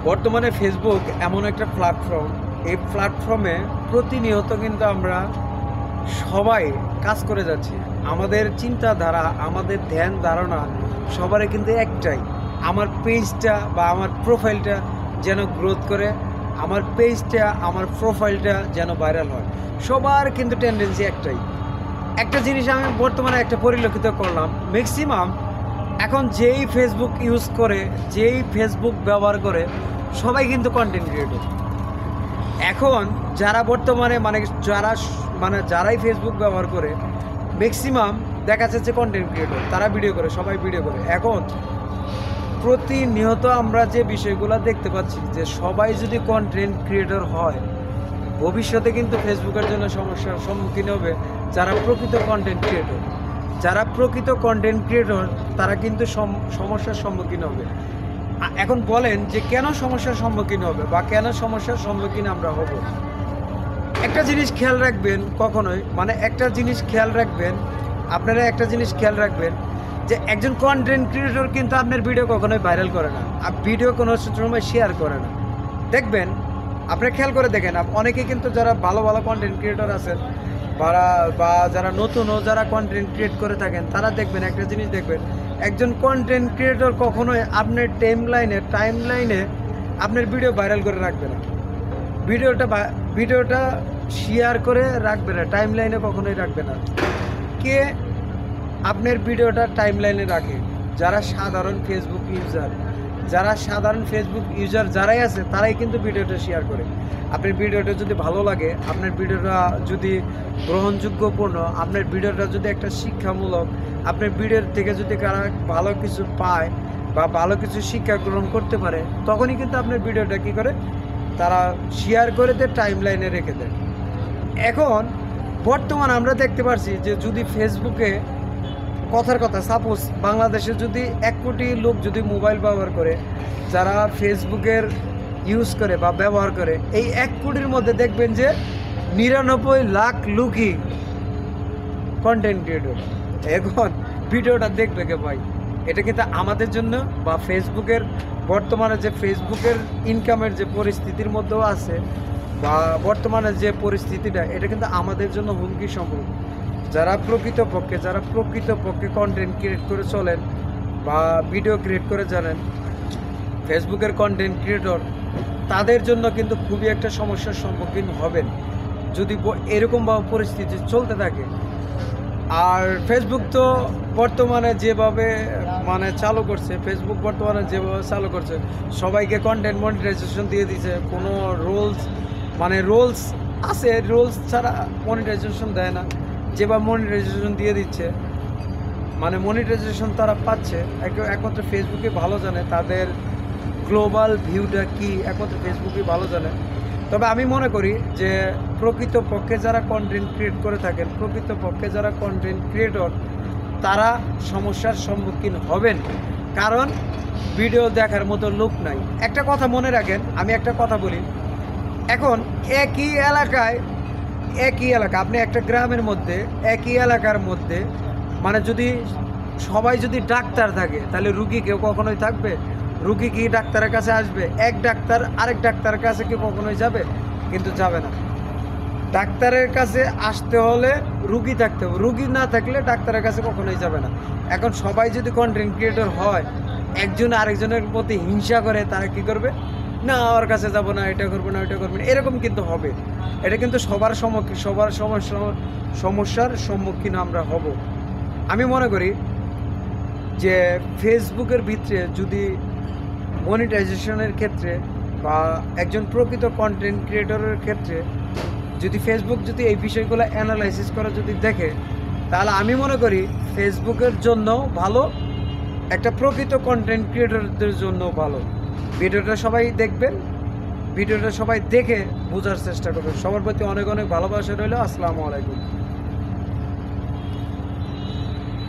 বর্তমানে ফেসবুক এমন একটা প্ল্যাটফর্ম, এই প্ল্যাটফর্মে প্রতিনিয়ত কিন্তু আমরা সবাই কাজ করে যাচ্ছি। আমাদের চিন্তাধারা, আমাদের ধ্যান ধারণা সবারই কিন্তু একটাই, আমার পেজটা বা আমার প্রোফাইলটা যেন গ্রোথ করে, আমার পেজটা, আমার প্রোফাইলটা যেন ভাইরাল হয়। সবার কিন্তু টেন্ডেন্সি একটাই। একটা জিনিস আমি বর্তমানে একটা পরিলক্ষিত করলাম, ম্যাক্সিমাম এখন যেই ফেসবুক ইউজ করে, যেই ফেসবুক ব্যবহার করে, সবাই কিন্তু কন্টেন্ট ক্রিয়েটর। এখন যারা বর্তমানে যারাই ফেসবুক ব্যবহার করে, ম্যাক্সিমাম দেখা যাচ্ছে কন্টেন্ট ক্রিয়েটর, তারা ভিডিও করে, সবাই ভিডিও করে। এখন প্রতিনিয়ত আমরা যে বিষয়গুলো দেখতে পাচ্ছি যে সবাই যদি কন্টেন্ট ক্রিয়েটর হয়, ভবিষ্যতে কিন্তু ফেসবুকের জন্য সমস্যার সম্মুখীন হবে যারা প্রকৃত কন্টেন্ট ক্রিয়েটর। যারা প্রকৃত কন্টেন্ট ক্রিয়েটর তারা কিন্তু সমস্যার সম্মুখীন হবে। এখন বলেন যে কেন সমস্যার সম্মুখীন হবে বা কেন সমস্যার সম্মুখীন আমরা হব। একটা জিনিস খেয়াল রাখবেন, কখনোই একটা জিনিস খেয়াল রাখবেন, আপনারা একটা জিনিস খেয়াল রাখবেন যে একজন কন্টেন্ট ক্রিয়েটর কিন্তু আপনার ভিডিও কখনোই ভাইরাল করে না, আর ভিডিও কোনো সময় শেয়ার করে না। দেখবেন, আপনি খেয়াল করে দেখেন, অনেকেই কিন্তু যারা ভালো ভালো কন্টেন্ট ক্রিয়েটর আছেন বা যারা নতুনও যারা কন্টেন্ট ক্রিয়েট করে থাকেন, তারা দেখবেন একটা জিনিস দেখবেন, একজন কন্টেন্ট ক্রিয়েটর কখনোই আপনার টাইম লাইনে আপনার ভিডিও ভাইরাল করে রাখবে না, ভিডিওটা শেয়ার করে রাখবে না, টাইম লাইনে কখনোই রাখবে না। কে আপনার ভিডিওটা টাইম লাইনে রাখে? যারা সাধারণ ফেসবুক ইউজার যারাই আছে তারাই কিন্তু ভিডিওটা শেয়ার করে। আপনার ভিডিওটা যদি ভালো লাগে, আপনার ভিডিওটা যদি গ্রহণযোগ্যপূর্ণ, আপনার ভিডিওটা যদি একটা শিক্ষামূলক, আপনার ভিডিওর থেকে যদি কারা ভালো কিছু পায় বা ভালো কিছু শিক্ষা গ্রহণ করতে পারে, তখনই কিন্তু আপনার ভিডিওটা কী করে, তারা শেয়ার করে দেয়, টাইম লাইনে রেখে দেয়। এখন বর্তমান আমরা দেখতে পাচ্ছি যে যদি ফেসবুকে কথার কথা, সাপোজ বাংলাদেশে যদি 1 কোটি লোক যদি মোবাইল ব্যবহার করে, যারা ফেসবুকের ইউজ করে বা ব্যবহার করে, এই 1 কোটির মধ্যে দেখবেন যে 99 লাখ লোকই কন্টেন্ট ক্রিয়েটর। এখন ভিডিওটা দেখবে কে ভাই? এটা কিন্তু আমাদের জন্য বা ফেসবুকের বর্তমানে যে ফেসবুকের ইনকামের যে পরিস্থিতির মধ্যেও আছে বা বর্তমানে যে পরিস্থিতিটা, এটা কিন্তু আমাদের জন্য হুমকি সম্ভব। যারা প্রকৃতপক্ষে কন্টেন্ট ক্রিয়েট করে চলেন বা ভিডিও ক্রিয়েট করে জানেন, ফেসবুকের কন্টেন্ট ক্রিয়েটর, তাদের জন্য কিন্তু খুবই একটা সমস্যার সম্মুখীন হবেন যদি এরকমভাবে পরিস্থিতি চলতে থাকে। আর ফেসবুক তো বর্তমানে যেভাবে চালু করছে, সবাইকে কন্টেন্ট মনিটাইজেশন দিয়ে দিছে। কোনো রুলস আছে, রুলস ছাড়া মনিটাইজেশন দেয় না। যেভাবে মনিটাইজেশন দিয়ে দিচ্ছে, মনিটাইজেশন তারা পাচ্ছে, একমাত্র ফেসবুকে ভালো জানে, তাদের গ্লোবাল ভিউটা কি একমাত্র ফেসবুকে ভালো জানে। তবে আমি মনে করি যে প্রকৃতপক্ষে যারা কন্টেন্ট ক্রিয়েট করে থাকেন, প্রকৃতপক্ষে যারা কন্টেন্ট ক্রিয়েটর, তারা সমস্যার সম্মুখীন হবেন, কারণ ভিডিও দেখার মতো লোক নাই। একটা কথা মনে রাখেন, আমি একটা কথা বলি, এখন একই এলাকা, আপনি একটা গ্রামের মধ্যে, একই এলাকার মধ্যে যদি সবাই যদি ডাক্তার থাকে, তাহলে রুগী কেউ কখনোই থাকবে? রুগী কি ডাক্তারের কাছে আসবে? এক ডাক্তার আরেক ডাক্তারের কাছে কি কখনোই যাবে? কিন্তু যাবে না। ডাক্তারের কাছে আসতে হলে রুগী থাকতে হবে, রুগী না থাকলে ডাক্তারের কাছে কখনোই যাবে না। এখন সবাই যদি কন্টেন্ট ক্রিয়েটর হয়, একজন আরেকজনের প্রতি হিংসা করে, তারা কি করবে? না, ওর কাছে যাব না, এটা করবো না, ওইটা করবো না, এরকম কিন্তু হবে। এটা কিন্তু সবার সমস্যার সম্মুখীন আমরা হব। আমি মনে করি যে ফেসবুকের ভিতরে যদি মনিটাইজেশনের ক্ষেত্রে বা একজন প্রকৃত কন্টেন্ট ক্রিয়েটরের ক্ষেত্রে যদি ফেসবুক যদি এই বিষয়গুলো অ্যানালাইসিস করে যদি দেখে, তাহলে আমি মনে করি ফেসবুকের জন্য ভালো, একটা প্রকৃত কন্টেন্ট ক্রিয়েটরদের জন্য ভালো। ভিডিওটা সবাই দেখবেন, ভিডিওটা সবাই দেখে বোঝার চেষ্টা করবেন। সবার প্রতি অনেক অনেক ভালোবাসা রইল। আসসালামু আলাইকুম।